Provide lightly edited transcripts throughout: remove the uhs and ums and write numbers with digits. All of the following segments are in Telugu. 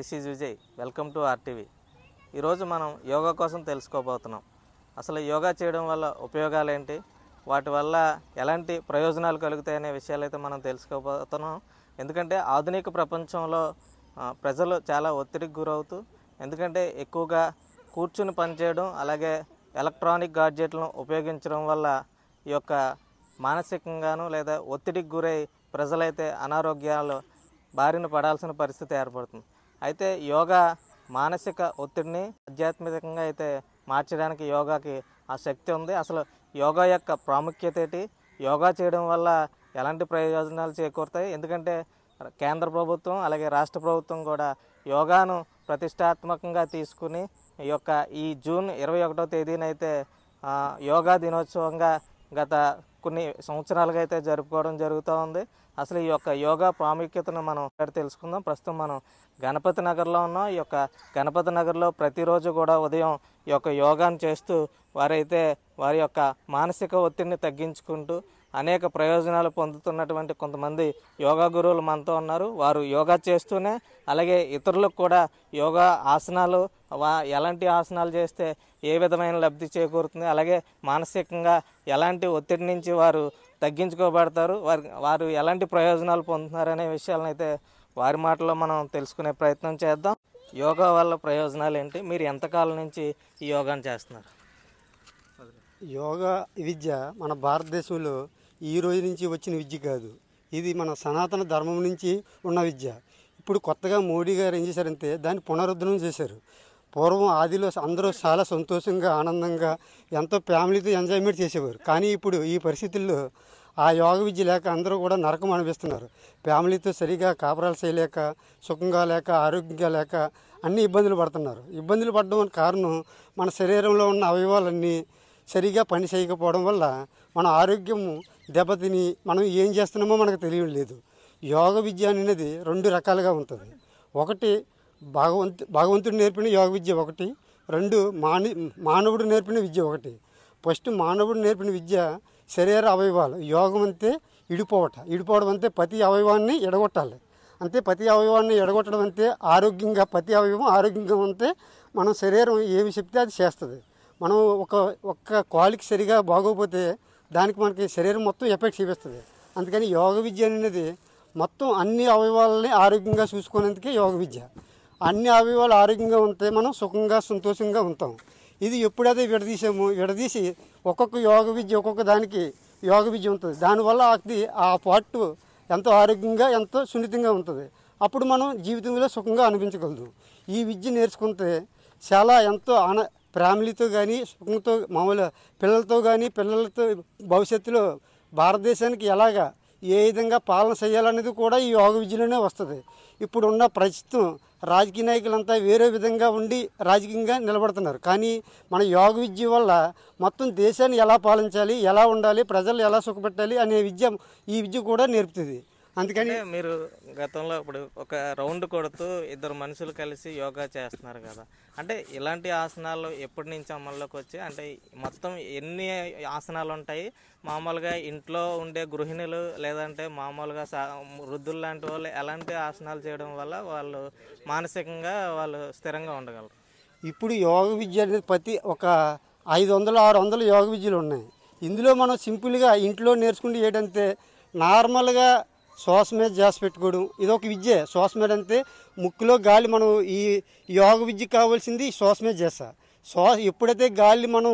This is Vijay. Welcome to RTV. ఈరోజు మనం యోగా కోసం తెలుసుకోబోతున్నాం. అసలు యోగా చేయడం వల్ల ఉపయోగాలు ఏంటి, వాటి వల్ల ఎలాంటి ప్రయోజనాలు కలుగుతాయనే విషయాలు అయితే మనం తెలుసుకోబోతున్నాం. ఎందుకంటే ఆధునిక ప్రపంచంలో ప్రజలు చాలా ఒత్తిడికి గురవుతూ, ఎందుకంటే ఎక్కువగా కూర్చుని పనిచేయడం, అలాగే ఎలక్ట్రానిక్ గాడ్జెట్లను ఉపయోగించడం వల్ల ఈ యొక్క మానసికంగాను లేదా ఒత్తిడికి గురై ప్రజలైతే అనారోగ్యాలు బారిన పడాల్సిన పరిస్థితి ఏర్పడుతుంది. అయితే యోగా మానసిక ఒత్తిడిని ఆధ్యాత్మికంగా అయితే మార్చడానికి యోగాకి ఆ శక్తి ఉంది. అసలు యోగా యొక్క ప్రాముఖ్యత ఏంటి, యోగా చేయడం వల్ల ఎలాంటి ప్రయోజనాలు చేకూరుతాయి, ఎందుకంటే కేంద్ర ప్రభుత్వం అలాగే రాష్ట్ర ప్రభుత్వం కూడా యోగాను ప్రతిష్టాత్మకంగా తీసుకుని ఈ జూన్ 21వ తేదీన అయితే యోగా దినోత్సవంగా గత కొన్ని సంవత్సరాలుగా అయితే జరుపుకోవడం జరుగుతూ ఉంది. అసలు ఈ యొక్క యోగా ప్రాముఖ్యతను మనం తెలుసుకుందాం. ప్రస్తుతం మనం గణపతి నగర్లో ఉన్నాం. ఈ యొక్క గణపతి నగర్లో ప్రతిరోజు కూడా ఉదయం ఈ యొక్క యోగాను చేస్తూ వారైతే వారి యొక్క మానసిక ఒత్తిడిని తగ్గించుకుంటూ అనేక ప్రయోజనాలు పొందుతున్నటువంటి కొంతమంది యోగా గురువులు మనతో ఉన్నారు. వారు యోగా చేస్తూనే అలాగే ఇతరులకు కూడా యోగా ఆసనాలు ఎలాంటి ఆసనాలు చేస్తే ఏ విధమైన లబ్ధి చేకూరుతుంది, అలాగే మానసికంగా ఎలాంటి ఒత్తిడి నుంచి వారు తగ్గించుకోబడతారు, వారు ఎలాంటి ప్రయోజనాలు పొందుతున్నారు అనే విషయాలను అయితే వారి మాటలో మనం తెలుసుకునే ప్రయత్నం చేద్దాం. యోగా వల్ల ప్రయోజనాలు ఏంటి, మీరు ఎంతకాలం నుంచి ఈ యోగాను చేస్తున్నారు? యోగా విద్య మన భారతదేశంలో ఈ రోజు నుంచి వచ్చిన విద్య కాదు. ఇది మన సనాతన ధర్మం నుంచి ఉన్న విద్య. ఇప్పుడు కొత్తగా మోడీ గారు ఏం చేశారంటే దాన్ని పునరుద్ధరణ చేశారు. పూర్వం ఆదిలో అందరూ చాలా సంతోషంగా ఆనందంగా ఎంతో ఫ్యామిలీతో ఎంజాయ్మెంట్ చేసేవారు. కానీ ఇప్పుడు ఈ పరిస్థితుల్లో ఆ యోగ విద్య లేక అందరూ కూడా నరకం అనిపిస్తున్నారు. ఫ్యామిలీతో సరిగా కాపురాలు చేయలేక, సుఖంగా లేక, ఆరోగ్యంగా లేక అన్ని ఇబ్బందులు పడుతున్నారు. ఇబ్బందులు పడడం కారణం మన శరీరంలో ఉన్న అవయవాలన్నీ సరిగా పని చేయకపోవడం వల్ల మన ఆరోగ్యం దెబ్బతిని మనం ఏం చేస్తున్నామో మనకు తెలియలేదు. యోగ విద్య అనేది రెండు రకాలుగా ఉంటుంది. ఒకటి భగవంతుడు నేర్పిన యోగ విద్య ఒకటి, రెండు మానవుడు నేర్పిన విద్య ఒకటి. ఫస్ట్ మానవుడు నేర్పిన విద్య శరీర అవయవాలు. యోగం అంతే ఇడిపోవడం అంతే ప్రతి అవయవాన్ని ఎడగొట్టాలి. అంతే ప్రతి అవయవాన్ని ఎడగొట్టడం అంతే ఆరోగ్యంగా, ప్రతి అవయవం ఆరోగ్యంగా ఉంటే మనం శరీరం ఏమి చెప్తే అది చేస్తుంది. మనం ఒక్క కాలికి సరిగా బాగోకపోతే దానికి మనకి శరీరం మొత్తం ఎఫెక్ట్ చూపిస్తుంది. అందుకని యోగ విద్య అనేది మొత్తం అన్ని అవయవాలని ఆరోగ్యంగా చూసుకునేందుకే యోగ విద్య. అన్ని అవయవాలు ఆరోగ్యంగా ఉంటే మనం సుఖంగా సంతోషంగా ఉంటాం. ఇది ఎప్పుడైతే విడదీసి ఒక్కొక్క యోగ విద్య ఒక్కొక్క దానికి యోగ విద్య ఉంటుంది. దానివల్ల అది ఆ పార్ట్ ఎంతో ఆరోగ్యంగా ఎంతో సున్నితంగా ఉంటుంది. అప్పుడు మనం జీవితంలో సుఖంగా అనిపించగలదు. ఈ విద్య నేర్చుకుంటే చాలా ఎంతో ఫ్యామిలీతో కానీ, సుఖంతో మామూలు పిల్లలతో కానీ, పిల్లలతో భవిష్యత్తులో భారతదేశానికి ఎలాగా ఏ విధంగా పాలన చేయాలనేది కూడా ఈ యోగ విద్యలోనే వస్తుంది. ఇప్పుడున్న ప్రస్తుతం రాజకీయ నాయకులంతా వేరే విధంగా ఉండి రాజకీయంగా నిలబడుతున్నారు. కానీ మన యోగ విద్య వల్ల మొత్తం దేశాన్ని ఎలా పాలించాలి, ఎలా ఉండాలి, ప్రజలు ఎలా సుఖపెట్టాలి అనే విద్య ఈ విద్య కూడా నేర్పుతుంది. అందుకని మీరు గతంలో ఇప్పుడు ఒక రౌండ్ కొడుతూ ఇద్దరు మనుషులు కలిసి యోగా చేస్తున్నారు కదా, అంటే ఇలాంటి ఆసనాలు ఎప్పటి నుంచి అమల్లోకి వచ్చి, అంటే మొత్తం ఎన్ని ఆసనాలు ఉంటాయి? మామూలుగా ఇంట్లో ఉండే గృహిణులు లేదంటే మామూలుగా వృద్ధులు లాంటి వాళ్ళు ఎలాంటి ఆసనాలు చేయడం వల్ల వాళ్ళు మానసికంగా వాళ్ళు స్థిరంగా ఉండగలరు? ఇప్పుడు యోగ విద్య అనేది ప్రతి ఒక 500-600 యోగ విద్యలు ఉన్నాయి. ఇందులో మనం సింపుల్గా ఇంట్లో నేర్చుకుంటే ఏంటంటే నార్మల్గా శ్వాస మీద జాస్ పెట్టుకోవడం, ఇది ఒక విద్య. శ్వాస మీద అంటే ముక్కులో గాలి, మనం ఈ యోగ విద్య కావాల్సింది శ్వాస మీద చేస్తా. ఎప్పుడైతే గాలి మనం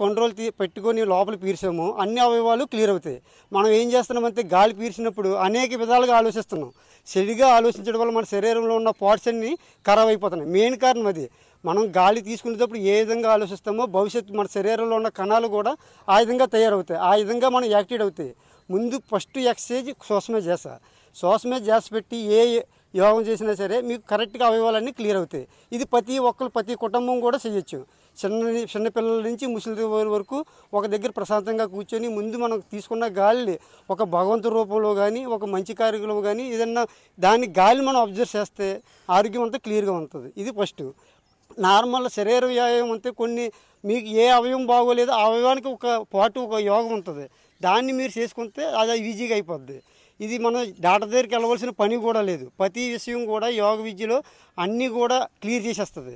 కంట్రోల్ పెట్టుకొని లోపల పీల్చామో అన్ని అవయవాలు క్లియర్ అవుతాయి. మనం ఏం చేస్తున్నామంటే గాలి పీల్చినప్పుడు అనేక విధాలుగా ఆలోచిస్తున్నాం. సరిగా ఆలోచించడం వల్ల మన శరీరంలో ఉన్న పార్ట్స్ అన్నీ ఖరాబ్ అయిపోతున్నాయి. మెయిన్ కారణం అది. మనం గాలి తీసుకునేటప్పుడు ఏ విధంగా ఆలోచిస్తామో భవిష్యత్తు మన శరీరంలో ఉన్న కణాలు కూడా ఆ విధంగా తయారవుతాయి. ఆ విధంగా మనం యాక్టివేట్ అవుతాయి. ముందు ఫస్ట్ ఎక్సర్సైజ్ శ్వాస మీద చేస్తా. శ్వాస మీద చేసి పెట్టి ఏ యోగం చేసినా సరే మీకు కరెక్ట్గా అవయవాలన్నీ క్లియర్ అవుతాయి. ఇది ప్రతి కుటుంబం కూడా చేయొచ్చు. చిన్నపిల్లల నుంచి ముసలి వరకు ఒక దగ్గర ప్రశాంతంగా కూర్చొని ముందు మనం తీసుకున్న గాలి ఒక భగవంతు రూపంలో కానీ, ఒక మంచి కార్యక్రమం కానీ ఏదన్నా దాని గాలి మనం అబ్జర్వ్ చేస్తే ఆరోగ్యం అంతా క్లియర్గా ఉంటుంది. ఇది ఫస్ట్. నార్మల్ శరీర వ్యాయామం అంతే. మీకు ఏ అవయవం బాగోలేదో ఆ అవయవానికి ఒక యోగం ఉంటుంది. దాన్ని మీరు చేసుకుంటే అది ఈజీగా అయిపోద్ది. ఇది మనం డాక్టర్ దగ్గరికి వెళ్ళవలసిన పని కూడా లేదు. ప్రతి విషయం కూడా యోగ విద్యలో అన్నీ కూడా క్లియర్ చేసేస్తుంది.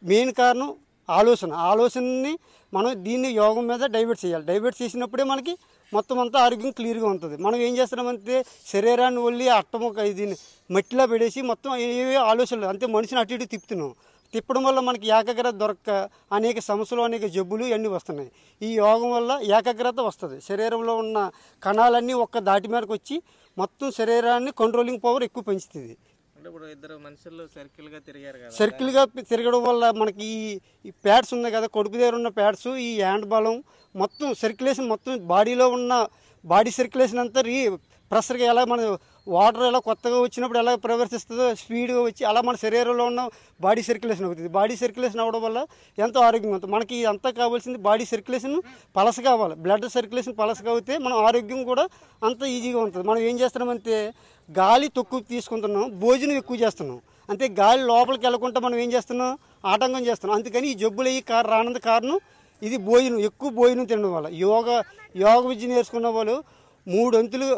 మెయిన్ కారణం ఆలోచనని మనం దీన్ని యోగం మీద డైవర్ట్ చేయాలి. డైవర్ట్ చేసినప్పుడే మనకి మొత్తం అంతా ఆరోగ్యం క్లియర్గా ఉంటుంది. మనం ఏం చేస్తున్నామంటే శరీరాన్ని ఒళ్ళి అట్టముక దీన్ని మట్టిలో పెడేసి మొత్తం ఏవే ఆలోచనలు అంతే మనిషిని అటు ఇటు తిప్పడం వల్ల మనకి ఏకాగ్రత దొరక్క అనేక సమస్యలు అనేక జబ్బులు ఇవన్నీ వస్తున్నాయి. ఈ యోగం వల్ల ఏకాగ్రత వస్తుంది. శరీరంలో ఉన్న కణాలన్నీ ఒక్క దాటి మీదకి వచ్చి మొత్తం శరీరాన్ని కంట్రోలింగ్ పవర్ ఎక్కువ పెంచుతుంది. అంటే ఇప్పుడు ఇద్దరు మనుషులు సర్కిల్గా తిరిగారు కదా, సర్కిల్గా తిరగడం వల్ల మనకి ఈ ప్యాడ్స్ ఉన్నాయి కదా, కడుపు దగ్గర ఉన్న ప్యాడ్స్, ఈ హ్యాండ్ బలం మొత్తం సర్క్యులేషన్ మొత్తం బాడీలో ఉన్న బాడీ సర్క్యులేషన్ అంతా ప్రెషర్గా ఎలా మన వాటర్ ఎలా కొత్తగా వచ్చినప్పుడు ఎలా ప్రవర్తిస్తుందో స్పీడ్గా వచ్చి అలా మన శరీరంలో ఉన్న బాడీ సర్క్యులేషన్ అవుతుంది. బాడీ సర్క్యులేషన్ అవ్వడం వల్ల ఎంతో ఆరోగ్యం ఉంటుంది. మనకి అంతా కావాల్సింది బాడీ సర్క్యులేషన్ పలస కావాలి. బ్లడ్ సర్క్యులేషన్ పలసగా అవుతే మన ఆరోగ్యం కూడా అంత ఈజీగా ఉంటుంది. మనం ఏం చేస్తున్నామంటే గాలి తక్కువ తీసుకుంటున్నాం, భోజనం ఎక్కువ చేస్తున్నాం. అంతే గాలి లోపలికి వెళ్ళకుండా మనం ఏం చేస్తున్నాం, ఆటంకం చేస్తున్నాం. అందుకని ఈ జబ్బులు రానందుకు కారణం ఇది ఎక్కువ భోజనం తినడం వల్ల. యోగ విద్య నేర్చుకున్న వాళ్ళు 3 వంతులు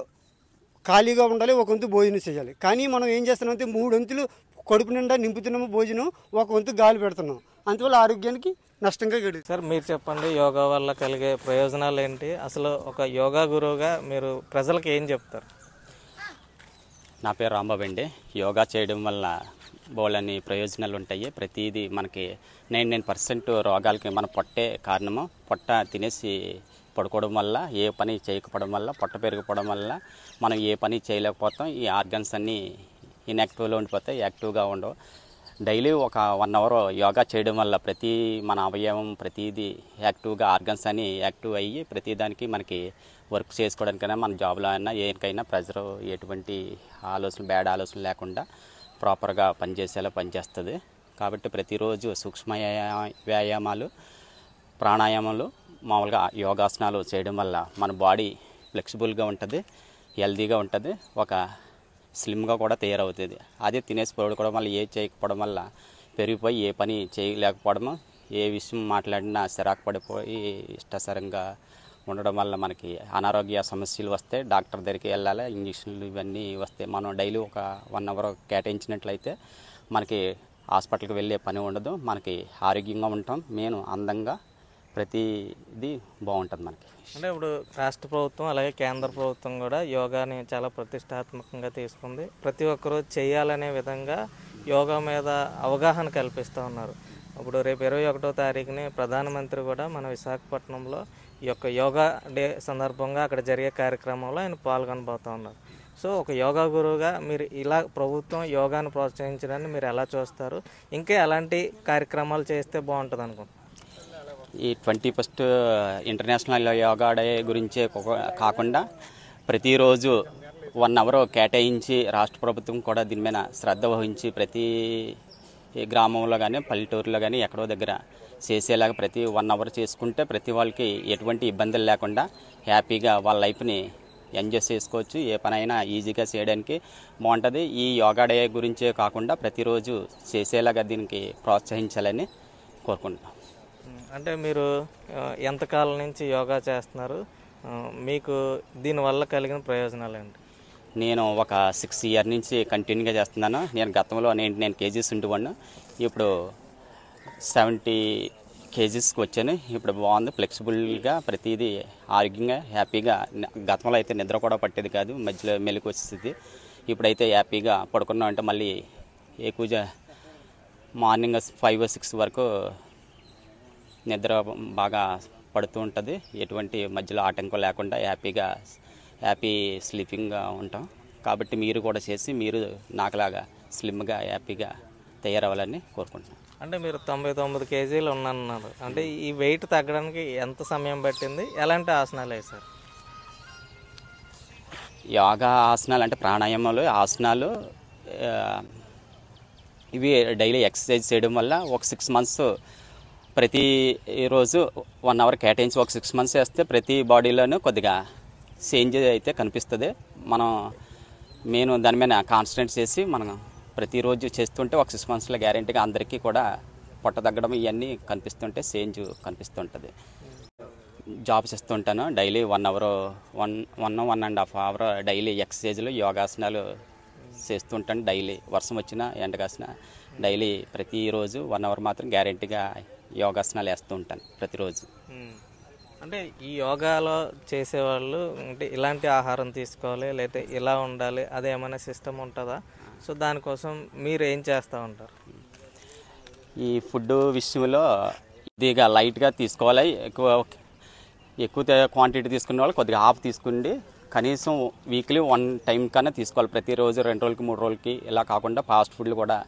ఖాళీగా ఉండాలి, 1 వంతు భోజనం చేయాలి. కానీ మనం ఏం చేస్తున్నామంటే 3 వంతులు కడుపు నిండా నింపుతున్నాము భోజనం, 1 వంతు గాలి పెడుతున్నాం. అందువల్ల ఆరోగ్యానికి నష్టంగా గడుస్తుంది. సార్ మీరు చెప్పండి, యోగా వల్ల కలిగే ప్రయోజనాలు ఏంటి? అసలు ఒక యోగా గురువుగా మీరు ప్రజలకు ఏం చెప్తారు? నా పేరు రాంబాబు అండి. యోగా చేయడం వల్ల బోళ్ళని ప్రయోజనాలు ఉంటాయి. ప్రతిదీ మనకి 99% రోగాలకి మన పొట్టే కారణము. పొట్ట తినేసి పడుకోవడం వల్ల, ఏ పని చేయకపోవడం వల్ల, పొట్ట పెరిగిపోవడం వల్ల మనం ఏ పని చేయలేకపోతాం. ఈ ఆర్గన్స్ అన్నీ ఇన్యాక్టివ్లో ఉండిపోతాయి, యాక్టివ్గా ఉండవు. డైలీ ఒక 1 అవర్ యోగా చేయడం వల్ల ప్రతి మన అవయవం ప్రతిదీ యాక్టివ్గా ఆర్గన్స్ అని యాక్టివ్ అయ్యి ప్రతిదానికి మనకి వర్క్ చేసుకోవడానికైనా మన జాబ్లో అయినా ఏకైనా ప్రెజర్ ఎటువంటి బ్యాడ్ ఆలోచనలు లేకుండా ప్రాపర్గా పనిచేసేలా పనిచేస్తుంది. కాబట్టి ప్రతిరోజు సూక్ష్మ వ్యాయామాలు, ప్రాణాయామాలు, మామూలుగా యోగాసనాలు చేయడం వల్ల మన బాడీ ఫ్లెక్సిబుల్గా ఉంటుంది, హెల్తీగా ఉంటుంది, ఒక స్లిమ్గా కూడా తయారవుతుంది. అదే తినేసి పడుకోవడం వల్ల, ఏ చేయకపోవడం వల్ల పెరిగిపోయి ఏ పని చేయలేకపోవడము, ఏ విషయం మాట్లాడినా చిరాకు పడిపోయి ఇష్టసరంగా ఉండడం వల్ల మనకి అనారోగ్య సమస్యలు వస్తాయి. డాక్టర్ దగ్గరికి వెళ్ళాలి, ఇంజక్షన్లు ఇవన్నీ వస్తాయి. మనం డైలీ ఒక 1 అవర్ కేటాయించినట్లయితే మనకి హాస్పిటల్కి వెళ్ళే పని ఉండదు, మనకి ఆరోగ్యంగా ఉంటాం, మేము అందంగా ప్రతిదీ బాగుంటుంది మనకి. అంటే ఇప్పుడు రాష్ట్ర ప్రభుత్వం అలాగే కేంద్ర ప్రభుత్వం కూడా యోగాని చాలా ప్రతిష్టాత్మకంగా తీసుకుంది. ప్రతి ఒక్కరూ చేయాలనే విధంగా యోగా మీద అవగాహన కల్పిస్తూ ఉన్నారు. ఇప్పుడు రేపు 21వ తారీఖుని ప్రధానమంత్రి కూడా మన విశాఖపట్నంలో ఈ యొక్క యోగా డే సందర్భంగా అక్కడ జరిగే కార్యక్రమంలో ఆయన పాల్గొనబోతూ ఉన్నారు. సో ఒక యోగా గురువుగా మీరు ఇలా ప్రభుత్వం యోగాను ప్రోత్సహించడాన్ని మీరు ఎలా చూస్తారు? ఇంకా ఎలాంటి కార్యక్రమాలు చేస్తే బాగుంటుంది అనుకుంటున్నారు? ఈ 21st ఇంటర్నేషనల్ యోగా డే గురించే కాకుండా ప్రతిరోజు 1 అవర్ కేటాయించి రాష్ట్ర ప్రభుత్వం కూడా దీని మీద శ్రద్ధ వహించి ప్రతి గ్రామంలో కానీ పల్లెటూరులో కానీ ఎక్కడో దగ్గర చేసేలాగా ప్రతి 1 అవర్ చేసుకుంటే ప్రతి వాళ్ళకి ఎటువంటి ఇబ్బందులు లేకుండా హ్యాపీగా వాళ్ళ లైఫ్ని ఎంజాయ్ చేసుకోవచ్చు. ఏ పనైనా ఈజీగా చేయడానికి బాగుంటుంది. ఈ యోగా డే గురించే కాకుండా ప్రతిరోజు చేసేలాగా దీనికి ప్రోత్సహించాలని కోరుకుంటున్నాం. అంటే మీరు ఎంతకాలం నుంచి యోగా చేస్తున్నారు? మీకు దీనివల్ల కలిగిన ప్రయోజనాలు ఏంటి? నేను ఒక 6 ఇయర్ నుంచి కంటిన్యూగా చేస్తున్నాను. నేను గతంలో 99 kgs ఉండేవాడిని, ఇప్పుడు 70 kgsకి వచ్చాను. ఇప్పుడు బాగుంది, ఫ్లెక్సిబుల్గా ప్రతిదీ ఆరోగ్యంగా హ్యాపీగా. గతంలో అయితే నిద్ర కూడా పట్టేది కాదు, మధ్యలో మెలకు వచ్చేది. ఇప్పుడైతే హ్యాపీగా పడుకున్నామంటే మళ్ళీ ఎక్కువ మార్నింగ్ 5 or 6 వరకు నిద్ర బాగా పడుతూ ఉంటుంది. ఎటువంటి మధ్యలో ఆటంకం లేకుండా హ్యాపీ స్లీపింగ్గా ఉంటాం. కాబట్టి మీరు కూడా చేసి మీరు నాకులాగా స్లిమ్గా హ్యాపీగా తయారవ్వాలని కోరుకుంటున్నాను. అంటే మీరు 99 kgs ఉన్నారన్నారు. అంటే ఈ వెయిట్ తగ్గడానికి ఎంత సమయం పట్టింది? ఎలాంటి ఆసనాలు వేశారు? యోగా ఆసనాలు అంటే ప్రాణాయామాలు, ఆసనాలు ఇవి డైలీ ఎక్సర్సైజ్ చేయడం వల్ల ఒక 6 months ప్రతిరోజు 1 అవర్ కేటాయించి ఒక 6 months వేస్తే ప్రతి బాడీలోనూ కొద్దిగా చేంజ్ అయితే కనిపిస్తుంది. నేను దాని మీద కాన్సన్ట్రేట్ చేసి మనం ప్రతిరోజు చేస్తుంటే ఒక 6 monthsలో గ్యారెంటీగా అందరికీ కూడా పొట్ట తగ్గడం ఇవన్నీ కనిపిస్తుంటే చేంజ్ కనిపిస్తుంటుంది. జాబ్స్ ఇస్తుంటాను. డైలీ 1 అవర్ 1.5 అవర్ డైలీ ఎక్సర్సైజ్లు యోగాసనాలు చేస్తుంటాను. డైలీ వర్షం వచ్చినా ఎండ కాసినా డైలీ ప్రతిరోజు 1 అవర్ మాత్రం గ్యారెంటీగా యోగాసనాలు వేస్తూ ఉంటాను ప్రతిరోజు. అంటే ఈ యోగాలో చేసేవాళ్ళు అంటే ఇలాంటి ఆహారం తీసుకోవాలి లేకపోతే ఇలా ఉండాలి అదేమైనా సిస్టమ్ ఉంటుందా? సో దానికోసం మీరు ఏం చేస్తూ ఉంటారు? ఈ ఫుడ్ విషయంలో ఇదిగా లైట్గా తీసుకోవాలి. ఎక్కువ క్వాంటిటీ తీసుకునే వాళ్ళు కొద్దిగా హాఫ్ తీసుకుండి కనీసం వీక్లీ 1 టైం కన్నా తీసుకోవాలి. ప్రతిరోజు 2 రోజులకి 3 రోజులకి ఇలా కాకుండా ఫాస్ట్ ఫుడ్లు కూడా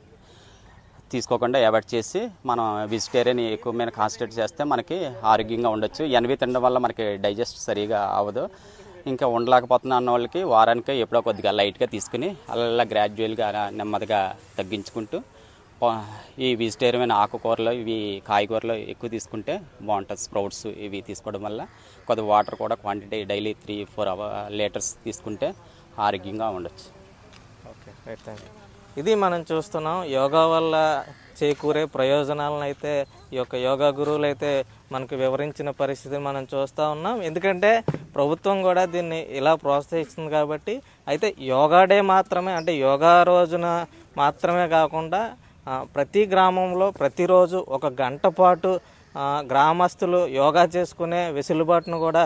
తీసుకోకుండా అవాయిడ్ చేసి మనం వెజిటేరియన్ ఎక్కువ మీద కాన్సన్ట్రేట్ చేస్తే మనకి ఆరోగ్యంగా ఉండొచ్చు. ఎనవి తినడం వల్ల మనకి డైజెస్ట్ సరిగా అవ్వదు. ఇంకా ఉండలేకపోతున్నా అన్న వాళ్ళకి వారానికి ఎప్పుడో కొద్దిగా లైట్గా తీసుకుని అలా గ్రాడ్యువల్గా నెమ్మదిగా తగ్గించుకుంటూ ఈ వెజిటేరియన్ ఆకుకూరలు ఇవి కాయగూరలు ఎక్కువ తీసుకుంటే బాగుంటుంది. స్ప్రౌట్స్ ఇవి తీసుకోవడం వల్ల కొద్దిగా వాటర్ కూడా క్వాంటిటీ డైలీ 3-4 లీటర్స్ తీసుకుంటే ఆరోగ్యంగా ఉండొచ్చు. Okay, right, thank you. ఇది మనం చూస్తున్నాం యోగా వల్ల చేకూరే ప్రయోజనాలను అయితే ఈ యొక్క యోగా గురువులు అయితే మనకు వివరించిన పరిస్థితిని మనం చూస్తూ ఉన్నాం. ఎందుకంటే ప్రభుత్వం కూడా దీన్ని ఇలా ప్రోత్సహిస్తుంది కాబట్టి. అయితే యోగా డే మాత్రమే అంటే యోగా రోజున మాత్రమే కాకుండా ప్రతి గ్రామంలో ప్రతిరోజు 1 గంట పాటు గ్రామస్తులు యోగా చేసుకునే వెసులుబాటును కూడా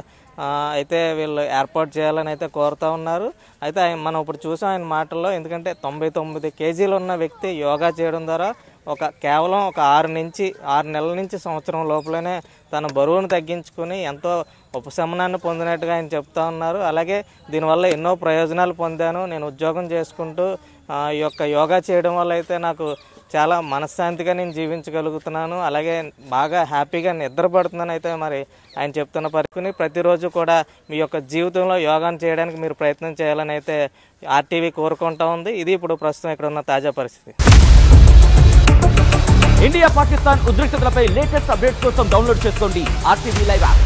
అయితే వీళ్ళు ఏర్పాటు చేయాలని అయితే కోరుతూ ఉన్నారు. అయితే మనం ఇప్పుడు చూసాం ఆయన మాటల్లో, ఎందుకంటే 99 కేజీలు ఉన్న వ్యక్తి యోగా చేయడం ద్వారా కేవలం ఒక 6 నెలల నుంచి సంవత్సరం లోపలనే తన బరువును తగ్గించుకుని ఎంతో ఉపశమనాన్ని పొందినట్టుగా ఆయన చెప్తా ఉన్నారు. అలాగే దీనివల్ల ఎన్నో ప్రయోజనాలు పొందాను, నేను ఉద్యోగం చేసుకుంటూ ఈ యొక్క యోగా చేయడం వల్ల అయితే నాకు చాలా మనశ్శాంతిగా నేను జీవించగలుగుతున్నాను, అలాగే బాగా హ్యాపీగా నిద్రపడుతున్నాను అయితే మరి ఆయన చెప్తున్న పరిస్థితిని ప్రతిరోజు కూడా మీ యొక్క జీవితంలో యోగాను చేయడానికి మీరు ప్రయత్నం చేయాలని అయితే ఆర్టీవీ కోరుకుంటా ఉంది. ఇది ఇప్పుడు ప్రస్తుతం ఇక్కడ ఉన్న తాజా పరిస్థితి. ఇండియా పాకిస్తాన్ ఉద్రిక్తతలపై లేటెస్ట్ అప్డేట్స్ కోసం డౌన్లోడ్ చేసుకోండి RTV లైవ్ యాప్.